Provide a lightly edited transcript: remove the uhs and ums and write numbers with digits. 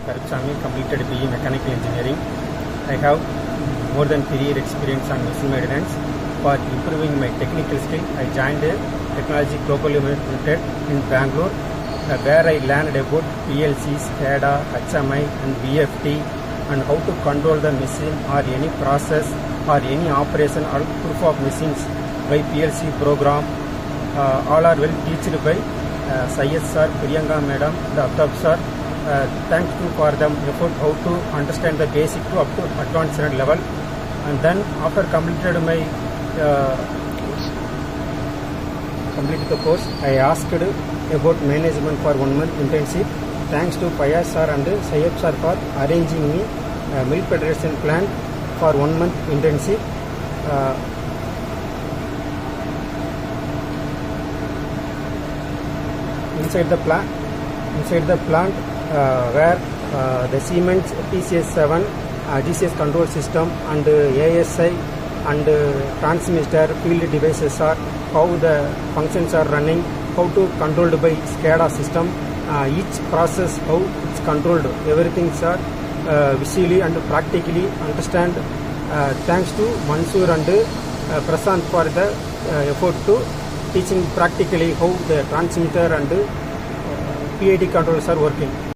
Karuppu completed BE Mechanical Engineering. I have more than 3 years experience on machine maintenance. For improving my technical skill, I joined Technology Global Limited in Bangalore, where I learned about PLC, SCADA, HMI and VFD and how to control the machine or any process or any operation or proof of machines by PLC program. All are well teached by Syed sir, Priyanka madam, the Atab sir. Thank you for them effort how to understand the basic to up to advanced level. And then after completed my completed the course, I asked about management for 1 month internship. Thanks to Paya sir and Syed sir for arranging me milk federation plant for 1 month internship. Inside the plant where the Siemens TCS7 DCS control system and ASI and transmitter field devices are how the functions are running, how to controlled by SCADA system, each process how it's controlled, everything are visually and practically understand. Thanks to Mansoor and Prasant for the effort to teaching practically how the transmitter and PID controllers are working.